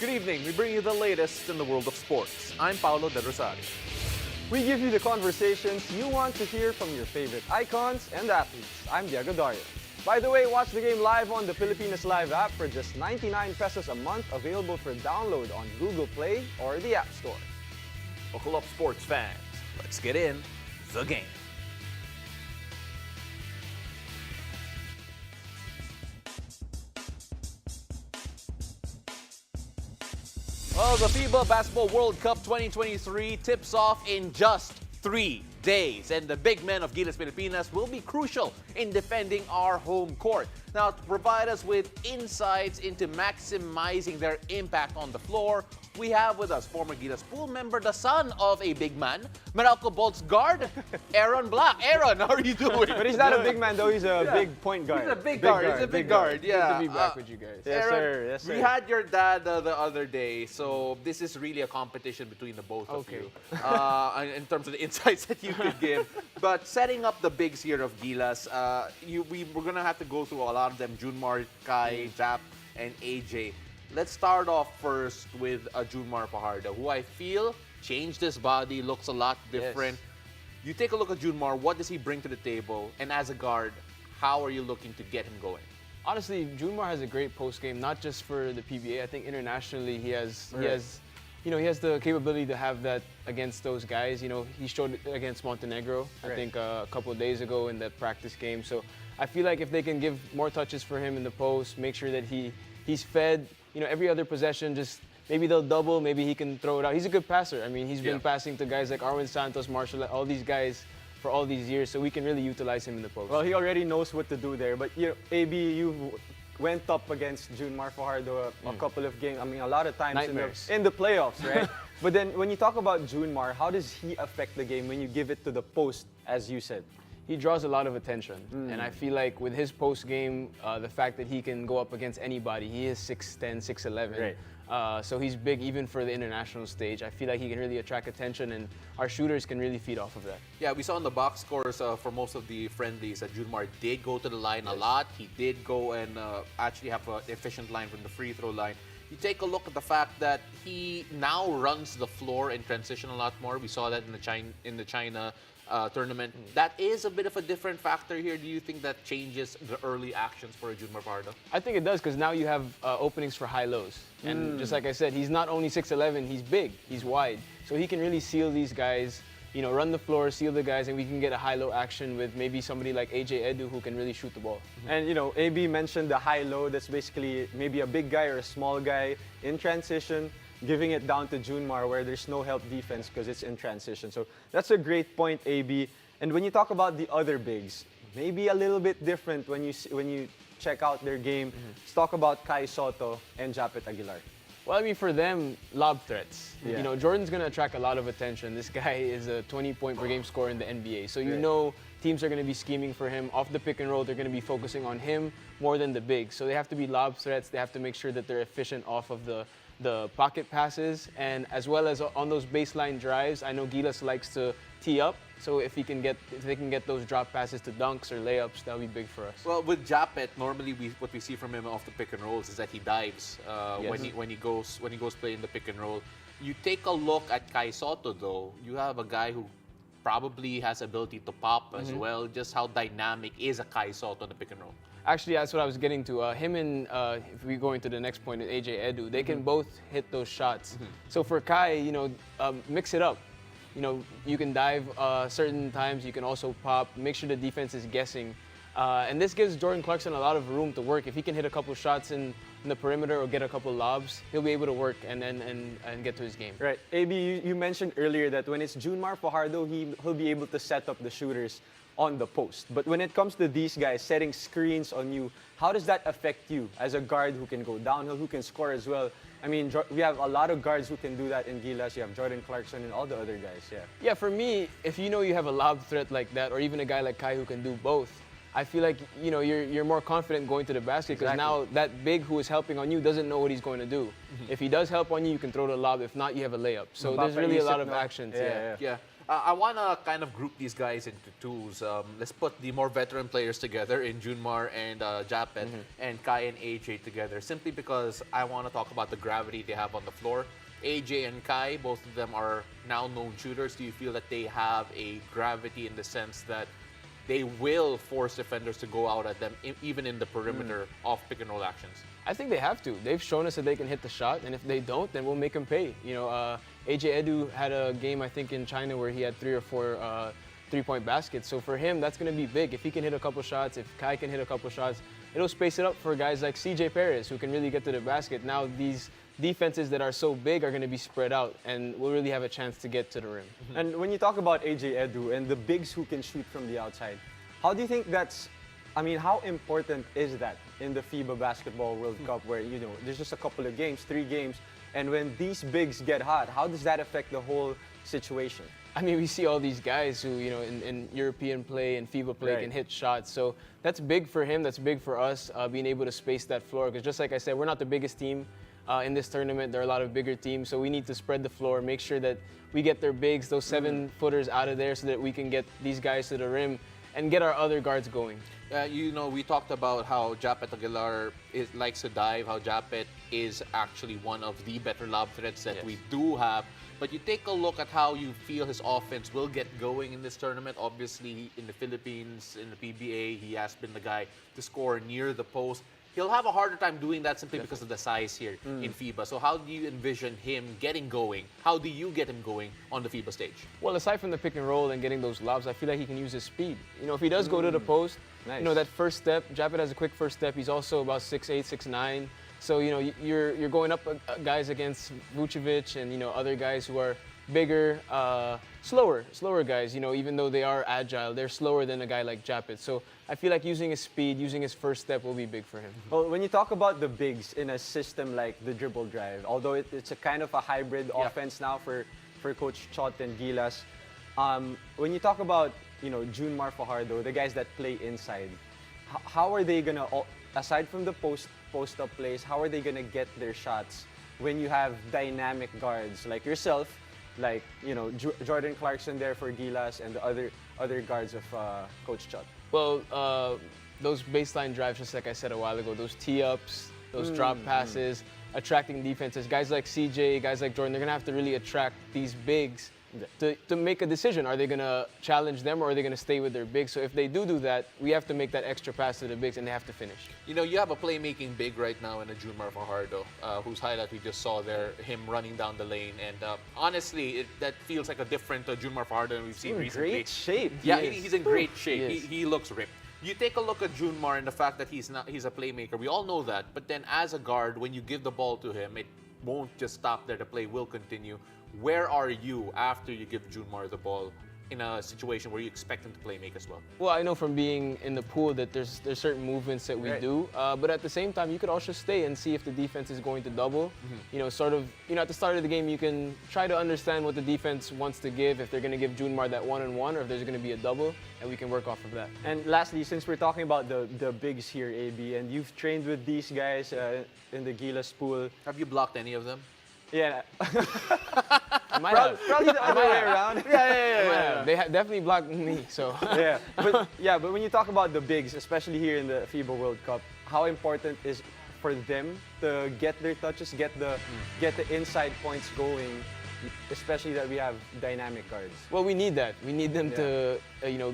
Good evening. We bring you the latest in the world of sports. I'm Paolo De Rosario. We give you the conversations you want to hear from your favorite icons and athletes. I'm Diego Dario. By the way, watch the game live on the Filipinas Live app for just 99 pesos a month, available for download on Google Play or the App Store. Buckle up, sports fans. Let's get in the game. Well, the FIBA Basketball World Cup 2023 tips off in just 3 days. And the big men of Gilas, Pilipinas will be crucial in defending our home court. Now, to provide us with insights into maximizing their impact on the floor, we have with us former Gilas pool member, the son of a big man, Meralco Bolts guard, Aaron Black. Aaron, how are you doing? But he's not a big man though, he's a big point guard. He's a big guard. He's a big guard. Yeah. Good to be back with you guys. Yes, Aaron, sir. Yes, sir. We had your dad the other day, so this is really a competition between the both of you in terms of the insights that you could give. But setting up the bigs here of Gilas, we're going to have to go through a lot of them, Junmar, Kai, Jap, and AJ. Let's start off first with Junmar Fajardo, who I feel changed his body, looks a lot different. Yes. You take a look at Junmar, what does he bring to the table? And as a guard, how are you looking to get him going? Honestly, Junmar has a great post game, not just for the PBA. I think internationally he has the capability to have that against those guys. He showed it against Montenegro, I think a couple of days ago in that practice game. So I feel like if they can give more touches for him in the post, make sure that he's fed, every other possession, just maybe they'll double, maybe he can throw it out. He's a good passer. I mean, he's been passing to guys like Arwin Santos, Marshall, all these guys for all these years, so we can really utilize him in the post. Well, he already knows what to do there. But AB, you went up against Junmar Fajardo a couple of games. I mean, a lot of times in the playoffs, right? But then when you talk about Junmar, how does he affect the game when you give it to the post, as you said? He draws a lot of attention, and I feel like with his post game, the fact that he can go up against anybody, he is 6'10", 6'11", so he's big even for the international stage. I feel like he can really attract attention, and our shooters can really feed off of that. Yeah, we saw in the box scores for most of the friendlies that Junmar did go to the line a lot. He did go and actually have an efficient line from the free throw line. You take a look at the fact that he now runs the floor in transition a lot more. We saw that in the China tournament. That is a bit of a different factor here. Do you think that changes the early actions for Junmar Fajardo? I think it does, because now you have openings for high-lows. And just like I said, he's not only 6'11", he's big, he's wide. So he can really seal these guys, run the floor, seal the guys, and we can get a high-low action with maybe somebody like AJ Edu who can really shoot the ball. And, AB mentioned the high-low. That's basically maybe a big guy or a small guy in transition, giving it down to Junmar where there's no help defense because it's in transition. So that's a great point, AB. And when you talk about the other bigs, maybe a little bit different when you check out their game. Let's talk about Kai Soto and Japet Aguilar. Well, I mean, for them, lob threats. Jordan's going to attract a lot of attention. This guy is a 20-point per game scorer in the NBA. So teams are going to be scheming for him. Off the pick and roll, they're going to be focusing on him more than the big. So they have to be lob threats. They have to make sure that they're efficient off of the pocket passes, and as well as on those baseline drives. I know Gilas likes to tee up, so if they can get those drop passes to dunks or layups, that'll be big for us. Well, with Japet, normally what we see from him off the pick and rolls is that he dives when he goes play in the pick and roll. You take a look at Kai Soto though, you have a guy who probably has ability to pop as well. Just how dynamic is a Kai Soto on the pick and roll? Actually, that's what I was getting to. Him and, if we go into the next point, AJ Edu, they can both hit those shots. So for Kai, mix it up. You can dive certain times, you can also pop, make sure the defense is guessing. And this gives Jordan Clarkson a lot of room to work. If he can hit a couple shots in the perimeter or get a couple lobs, he'll be able to work and get to his game. Right. AB, you mentioned earlier that when it's Junmar Fajardo, he'll be able to set up the shooters on the post. But when it comes to these guys setting screens on you, how does that affect you as a guard who can go downhill, who can score as well? I mean, we have a lot of guards who can do that in Gilas. You have Jordan Clarkson and all the other guys, Yeah, for me, if you have a lob threat like that, or even a guy like Kai who can do both, I feel like you're more confident going to the basket, because now that big who is helping on you doesn't know what he's going to do. If he does help on you, you can throw the lob. If not, you have a layup. So there's really a lot of actions. Yeah. I want to kind of group these guys into twos. Let's put the more veteran players together in Junmar and Japet, and Kai and AJ together, simply because I want to talk about the gravity they have on the floor. AJ and Kai, both of them are now known shooters. Do you feel that they have a gravity in the sense that they will force defenders to go out at them, even in the perimeter of pick and roll actions? I think they have to. They've shown us that they can hit the shot, and if they don't, then we'll make them pay. AJ Edu had a game, I think, in China where he had 3 or 4 three-point baskets. So for him, that's going to be big. If he can hit a couple shots, if Kai can hit a couple shots, it'll space it up for guys like CJ Perez, who can really get to the basket. Now these defenses that are so big are going to be spread out, and we'll really have a chance to get to the rim. And when you talk about AJ Edu and the bigs who can shoot from the outside, how do you think how important is that in the FIBA Basketball World Cup, where, there's just a couple of games, 3 games, and when these bigs get hot, how does that affect the whole situation? I mean, we see all these guys who, in European play and FIBA play can hit shots. So that's big for him. That's big for us, being able to space that floor. Because just like I said, we're not the biggest team in this tournament. There are a lot of bigger teams. So we need to spread the floor, make sure that we get their bigs, those 7-footers out of there so that we can get these guys to the rim and get our other guards going. We talked about how Japet Aguilar likes to dive, how Japet is actually one of the better lob threats that we do have. But you take a look at how you feel his offense will get going in this tournament. Obviously, in the Philippines, in the PBA, he has been the guy to score near the post. He'll have a harder time doing that simply because of the size here in FIBA. So how do you envision him getting going? How do you get him going on the FIBA stage? Well, aside from the pick and roll and getting those lobs, I feel like he can use his speed. If he does go to the post, that first step, Japet has a quick first step. He's also about 6'8", 6'9". So, you're going up guys against Vucevic and, other guys who are bigger, slower guys. Even though they are agile, they're slower than a guy like Japet. So I feel like using his speed, using his first step will be big for him. Well, when you talk about the bigs in a system like the dribble drive, although it's a kind of a hybrid offense now for Coach Chot and Gilas, when you talk about, Junmar Fajardo, the guys that play inside, how are they going to, aside from the post-up plays, how are they going to get their shots when you have dynamic guards like yourself, like, Jordan Clarkson there for Gilas and the other guards of Coach Chot? Well, those baseline drives, just like I said a while ago, those tee-ups, those drop passes, attracting defenses, guys like CJ, guys like Jordan, they're going to have to really attract these bigs to make a decision. Are they going to challenge them or are they going to stay with their bigs? So if they do that, we have to make that extra pass to the bigs and they have to finish. You have a playmaking big right now in a Junmar Fajardo, whose highlight we just saw there, him running down the lane. And honestly, that feels like a different Junmar Fajardo than we've seen recently. Great shape. Yeah, he's in great shape. He looks ripped. You take a look at Junmar and the fact that he's a playmaker. We all know that. But then as a guard, when you give the ball to him, it won't just stop there. The play will continue. Where are you after you give Junmar the ball in a situation where you expect him to play make as well? Well, I know from being in the pool that there's certain movements that we do, but at the same time, you could also stay and see if the defense is going to double. At the start of the game, you can try to understand what the defense wants to give, if they're going to give Junmar that one-on-one or if there's going to be a double, and we can work off of that. And lastly, since we're talking about the bigs here, AB, and you've trained with these guys in the Gilas pool. Have you blocked any of them? Yeah. Probably the other way around. Yeah. They definitely blocked me, so. But when you talk about the bigs, especially here in the FIBA World Cup, how important is for them to get their touches, get the inside points going, especially that we have dynamic guards? Well, we need that. We need them to,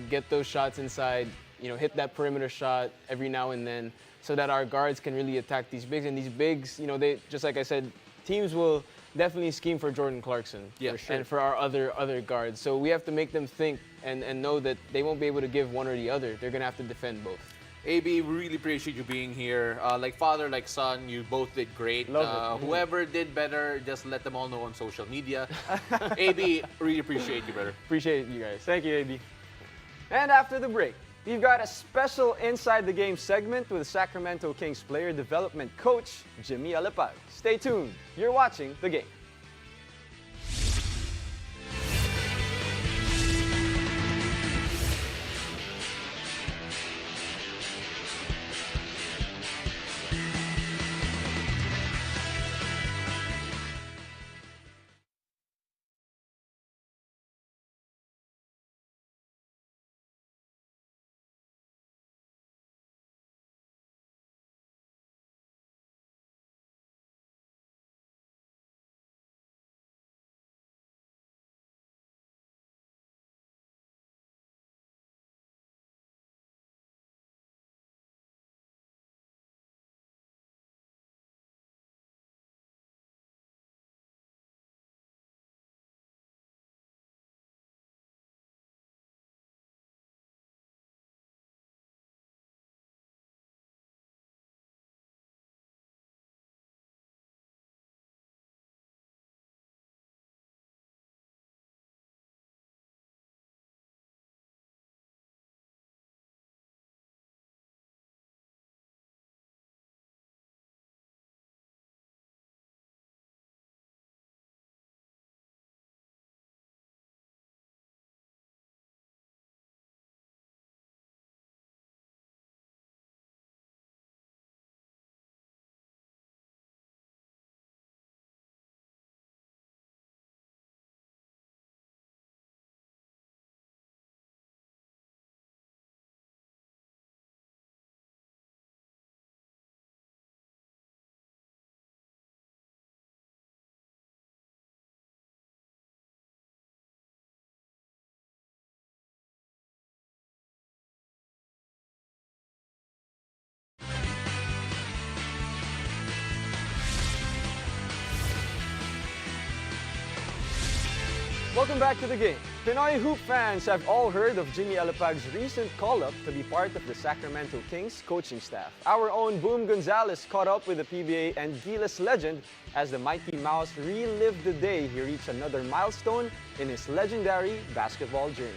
get those shots inside, hit that perimeter shot every now and then, so that our guards can really attack these bigs. And these bigs, they, just like I said, teams will definitely scheme for Jordan Clarkson and for our other guards. So we have to make them think and know that they won't be able to give one or the other. They're going to have to defend both. AB, we really appreciate you being here. Like father, like son, you both did great. Whoever did better, just let them all know on social media. AB, really appreciate you, brother. Appreciate you guys. Thank you, AB. And after the break, we've got a special Inside the Game segment with Sacramento Kings player development coach, Jimmy Alapag. Stay tuned. You're watching The Game. Welcome back to the game. Pinoy hoop fans have all heard of Jimmy Alapag's recent call-up to be part of the Sacramento Kings coaching staff. Our own Boom Gonzalez caught up with the PBA and Gilas legend as the Mighty Mouse relived the day he reached another milestone in his legendary basketball journey.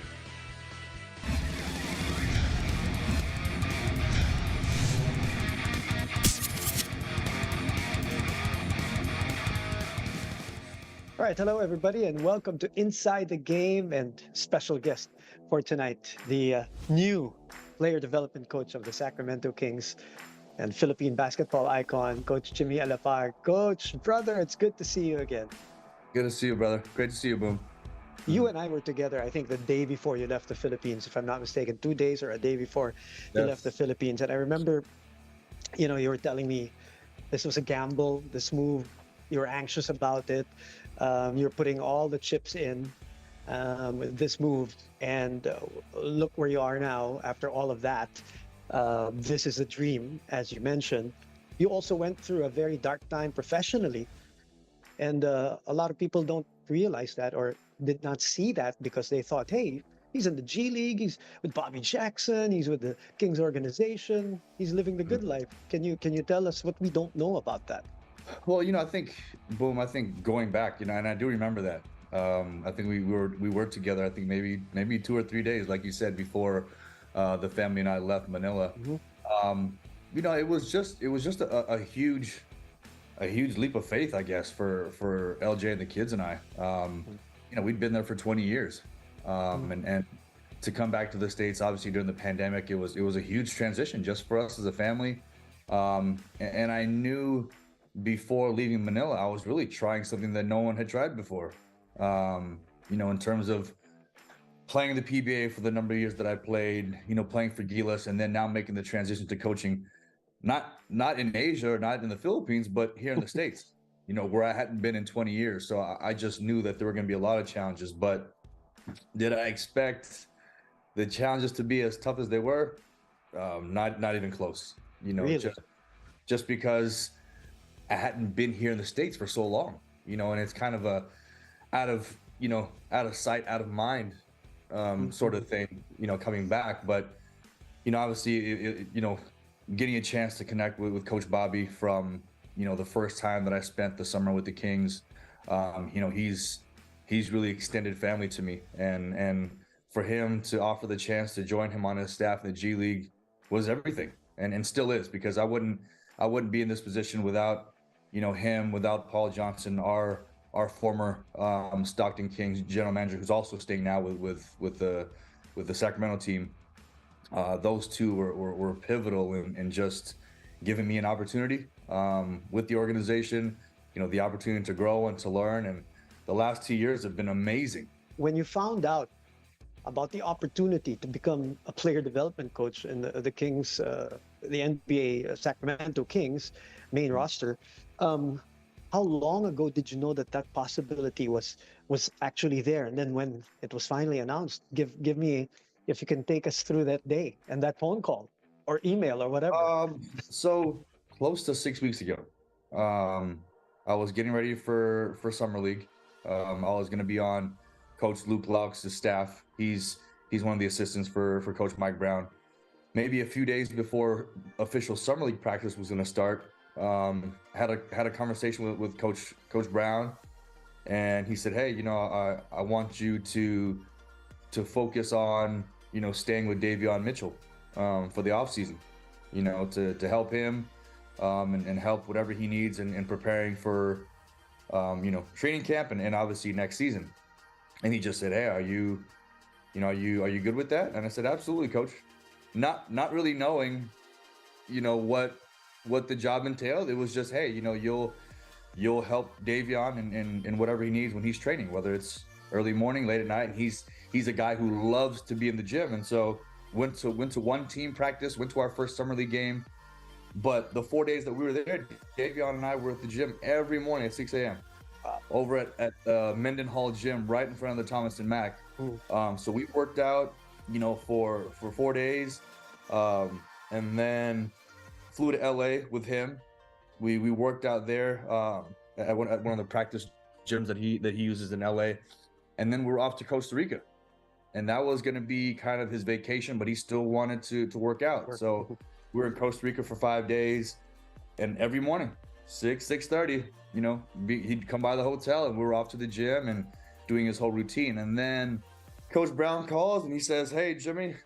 All right, hello everybody, and welcome to Inside the Game and special guest for tonight, the new player development coach of the Sacramento Kings and Philippine basketball icon, Coach Jimmy Alapag. Coach, brother, it's good to see you again. Good to see you, brother. Great to see you, Boom. You and I were together, I think, the day before you left the Philippines, if I'm not mistaken, 2 days or a day before you left the Philippines. And I remember, you were telling me this was a gamble, this move, you were anxious about it. You're putting all the chips in with this move, and look where you are now after all of that. This is a dream, as you mentioned. You also went through a very dark time professionally, and a lot of people don't realize that or did not see that because they thought, hey, he's in the G League, he's with Bobby Jackson, he's with the Kings organization, he's living the good life. Can you tell us what we don't know about that? Well, I think, Boom, going back, and I do remember that. I think we worked together, I think maybe 2 or 3 days, like you said, before the family and I left Manila. It was just a huge leap of faith, I guess, for LJ and the kids and I. We'd been there for 20 years. And to come back to the States, obviously during the pandemic, it was a huge transition just for us as a family. And I knew before leaving Manila, I was really trying something that no one had tried before. In terms of playing the PBA for the number of years that I played, playing for Gilas, and then now making the transition to coaching, not in Asia or not in the Philippines, but here in the States, where I hadn't been in 20 years. So I just knew that there were going to be a lot of challenges. But did I expect the challenges to be as tough as they were? Not even close. Really? Just because I hadn't been here in the States for so long, and it's kind of a out of sight, out of mind sort of thing, coming back. But, obviously, getting a chance to connect with Coach Bobby from, the first time that I spent the summer with the Kings, he's really extended family to me. And for him to offer the chance to join him on his staff in the G League was everything, and still is, because I wouldn't be in this position without him, without Paul Johnson, our former Stockton Kings general manager, who's also staying now with the Sacramento team. Those two were pivotal in just giving me an opportunity with the organization, the opportunity to grow and to learn. And the last 2 years have been amazing. When you found out about the opportunity to become a player development coach in the Kings, the NBA Sacramento Kings main roster, how long ago did you know that possibility was actually there? And then when it was finally announced, give me, if you can take us through that day and that phone call or email or whatever. So close to 6 weeks ago, I was getting ready for Summer League. I was going to be on Coach Luke Laux' staff. He's one of the assistants for Coach Mike Brown. Maybe a few days before official Summer League practice was going to start, had a conversation with Coach Brown, and he said, "Hey, I want you to focus on staying with Davion Mitchell for the offseason, to help him and help whatever he needs in preparing for training camp and obviously next season." And he just said, "Hey, are you good with that?" And I said, "Absolutely, Coach." Not really knowing what the job entailed. It was just, hey, you'll help Davion in whatever he needs when he's training, whether it's early morning, late at night. And he's a guy who loves to be in the gym. And so went to one team practice, went to our first Summer League game. But the 4 days that we were there, Davion and I were at the gym every morning at 6 a.m. Over at Menden Hall Gym, right in front of the Thomas and Mack. So we worked out, for 4 days, and then flew to LA with him. We worked out there at one of the practice gyms that he uses in LA, and then we're off to Costa Rica. And that was going to be kind of his vacation, but he still wanted to work out. So we were in Costa Rica for 5 days, and every morning, 6:30, he'd come by the hotel, and we were off to the gym and doing his whole routine. And then Coach Brown calls and he says, "Hey, Jimmy,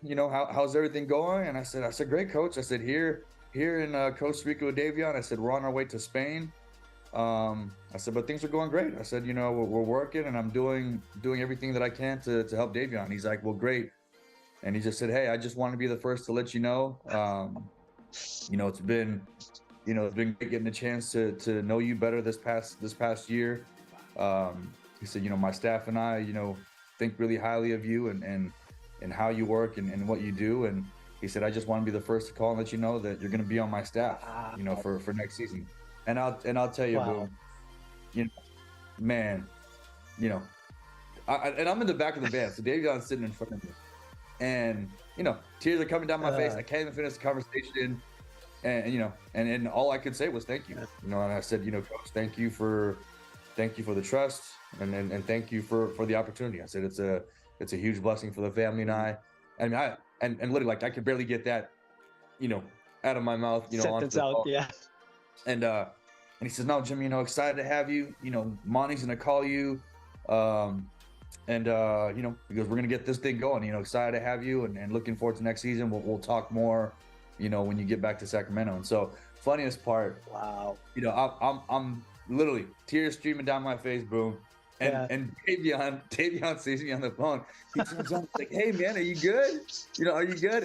how's everything going?" And I said, "Great, Coach." I said, here in Costa Rica with Davion, I said, "We're on our way to Spain." I said, "But things are going great." I said, we're working, and I'm doing everything that I can to help Davion." He's like, "Well, great." And he just said, "Hey, I just want to be the first to let you know, it's been great getting a chance to know you better this past year." He said, "My staff and I, think really highly of you and how you work and what you do." And he said, "I just want to be the first to call and let you know that you're going to be on my staff, for next season." And I'll tell you, Wow. Boom, man, and I'm in the back of the van, so Davion's sitting in front of me, and tears are coming down my face. I can't even finish the conversation, and all I could say was thank you. And I said, "Coach, thank you for the trust, and thank you for the opportunity." I said, it's a huge blessing for the family and I. And literally, like, I could barely get that, out of my mouth, onto Sentence the out, phone. yeah. And he says, "No, Jimmy, excited to have you. Monty's gonna call you, and he goes, we're gonna get this thing going. Excited to have you, and looking forward to next season. We'll talk more, when you get back to Sacramento." And so, funniest part, Wow. I'm literally tears streaming down my face, Boom. And Davion sees me on the phone. He turns on, like, "Hey, man, are you good? Are you good?"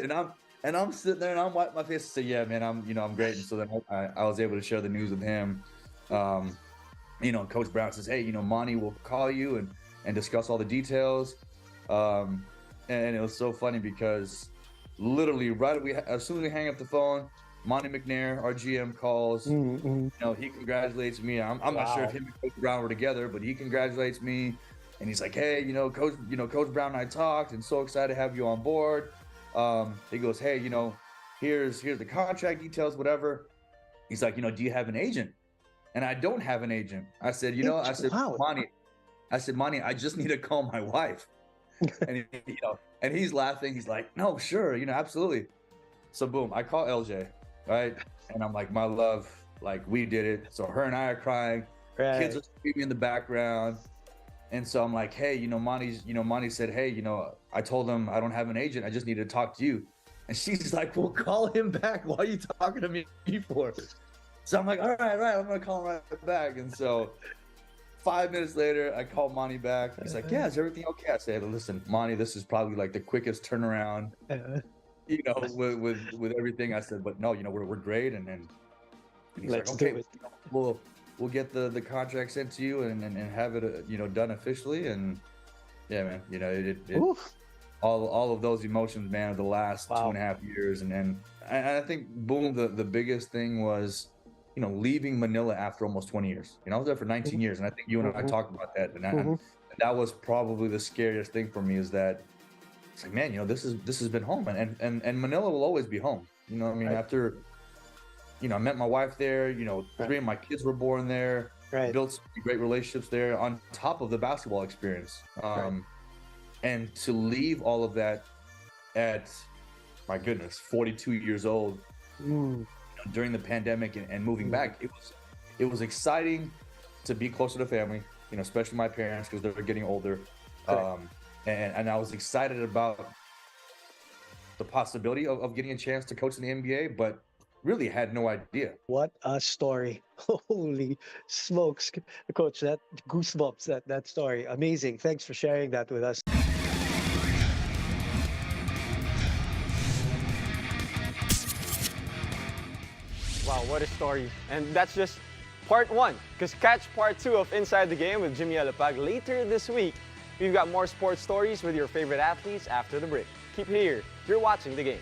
And I'm sitting there and I'm wiping my face and say, "Yeah, man, I'm great." And so then I was able to share the news with him. Coach Brown says, "Hey, Monty will call you and discuss all the details." And it was so funny because literally as soon as we hang up the phone, Monty McNair, our GM, calls. He congratulates me. I'm not sure if him and Coach Brown were together, but he congratulates me, and he's like, "Hey, Coach Brown and I talked, and so excited to have you on board." He goes, "Hey, here's the contract details, whatever." He's like, "Do you have an agent?" And I don't have an agent. I said, Wow. Monty, I just need to call my wife." And and he's laughing. He's like, "No, sure, absolutely." So boom, I call LJ, right? And I'm like, "My love, like, we did it." So her and I are crying. Right. Kids are screaming in the background. And so I'm like, "Hey, Monty said, hey, I told him I don't have an agent. I just need to talk to you." And she's like, "Well, call him back. Why are you talking to me for?" So I'm like, all right, I'm going to call him right back. And so 5 minutes later, I call Monty back. He's like, "Yeah, is everything okay?" I said, "Listen, Monty, this is probably like the quickest turnaround, with everything." I said, "But no, we're great." And he's Let's like, do "Okay, it. we'll get the contract sent to you and have it done officially." And yeah, man, Oof. all of those emotions, man, of the last Wow. 2.5 years. And I think, Boom, the biggest thing was leaving Manila after almost 20 years. I was there for 19 years, and I think you and I talked about that. And that was probably the scariest thing for me, is that it's like, man, this has been home, and Manila will always be home. Right. After I met my wife there. 3 of my kids were born there. Right. Built some great relationships there on top of the basketball experience. And to leave all of that at, my goodness, 42 years old, during the pandemic and moving back, it was exciting to be closer to family, especially my parents, because they're getting older. And I was excited about the possibility of getting a chance to coach in the NBA, but really had no idea. What a story. Holy smokes. Coach, that goosebumps, that story. Amazing. Thanks for sharing that with us. Wow, what a story. And that's just part one, because catch part two of Inside the Game with Jimmy Alapag later this week. We've got more sports stories with your favorite athletes after the break. Keep it here. You're watching the game.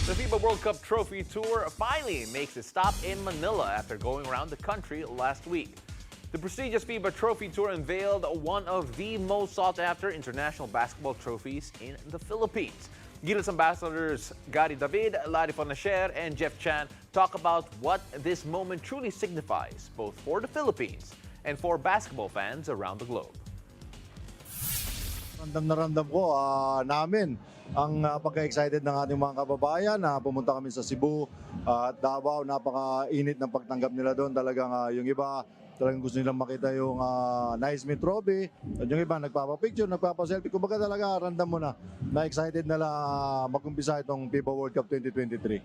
The FIBA World Cup Trophy Tour finally makes a stop in Manila after going around the country last week. The prestigious FIBA Trophy Tour unveiled one of the most sought-after international basketball trophies in the Philippines. Gilas ambassadors Gary David, Larry Fonacher, and Jeff Chan talk about what this moment truly signifies, both for the Philippines and for basketball fans around the globe. Ramdam na ramdam ko namin ang pagka-excited ng ating mga kababayan na pumunta kami sa Cebu at Davao. Napaka-init ng pagtanggap nila doon. Talagang yung iba talagang gusto nilang makita yung Naismith Trophy. At yung iba nagpapapicture, nagpapaselfie. Kumbaga talaga ramdam mo na excited na lang mag-umpisa itong FIBA World Cup 2023.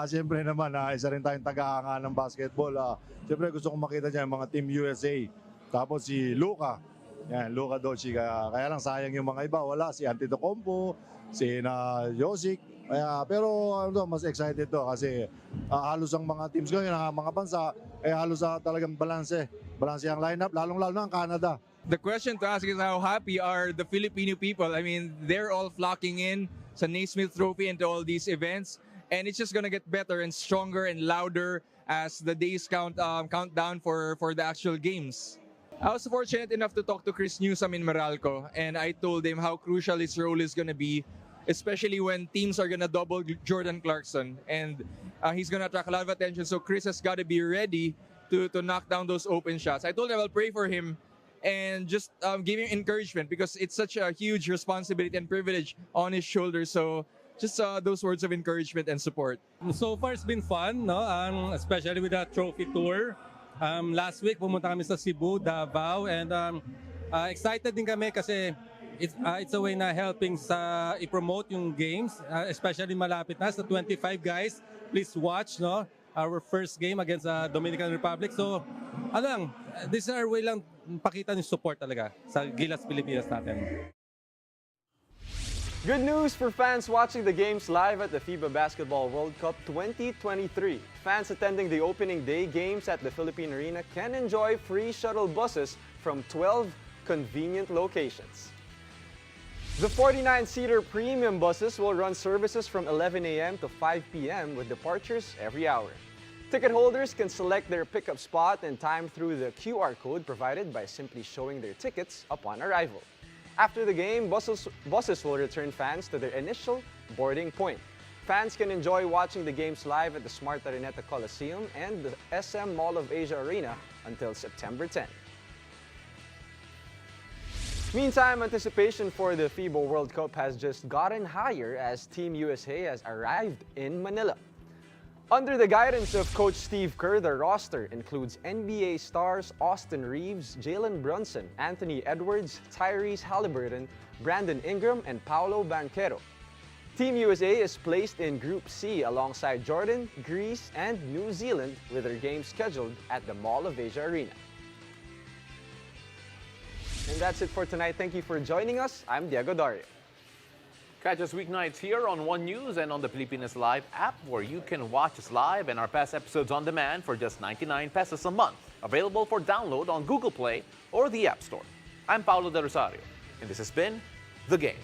Siyempre naman, isa rin tayong tagahanga ng basketball. Siyempre gusto kong makita dyan yung mga Team USA. Tapos si Luka. Yan, Luka Doncic. Kaya lang sayang yung mga iba. Wala si Antetokounmpo, si Josic. Pero mas excited to kasi halos ang mga teams ngayon, ang mga bansa, halos talagang balanse. Balanse ang lineup, lalong-lalo na ang Canada. The question to ask is how happy are the Filipino people? I mean, they're all flocking in sa Naismith Trophy and to all these events. And it's just gonna get better and stronger and louder as the days count down for the actual games. I was fortunate enough to talk to Chris Newsom in Meralco, and I told him how crucial his role is going to be, especially when teams are going to double Jordan Clarkson, and he's going to attract a lot of attention. So Chris has got to be ready to knock down those open shots. I told him I'll pray for him and just give him encouragement because it's such a huge responsibility and privilege on his shoulders. So just those words of encouragement and support. So far, it's been fun, no? Especially with the trophy tour. Last week, pumunta kami sa Cebu, Davao, and excited din kami kasi it's a way na helping sa i-promote yung games, especially malapit na sa 25 guys. Please watch, no? Our first game against the Dominican Republic. So, this is our way lang pakita yung support talaga sa Gilas Pilipinas natin. Good news for fans watching the games live at the FIBA Basketball World Cup 2023. Fans attending the opening day games at the Philippine Arena can enjoy free shuttle buses from 12 convenient locations. The 49-seater premium buses will run services from 11 a.m. to 5 p.m. with departures every hour. Ticket holders can select their pickup spot and time through the QR code provided by simply showing their tickets upon arrival. After the game, buses will return fans to their initial boarding point. Fans can enjoy watching the games live at the Smart Araneta Coliseum and the SM Mall of Asia Arena until September 10. Meantime, anticipation for the FIBA World Cup has just gotten higher as Team USA has arrived in Manila. Under the guidance of Coach Steve Kerr, the roster includes NBA stars Austin Reeves, Jalen Brunson, Anthony Edwards, Tyrese Halliburton, Brandon Ingram, and Paolo Banchero. Team USA is placed in Group C alongside Jordan, Greece, and New Zealand with their games scheduled at the Mall of Asia Arena. And that's it for tonight. Thank you for joining us. I'm Diego Dario. Catch us weeknights here on One News and on the Pilipinas Live app, where you can watch us live and our past episodes on demand for just 99 pesos a month. Available for download on Google Play or the App Store. I'm Paulo De Rosario, and this has been The Game.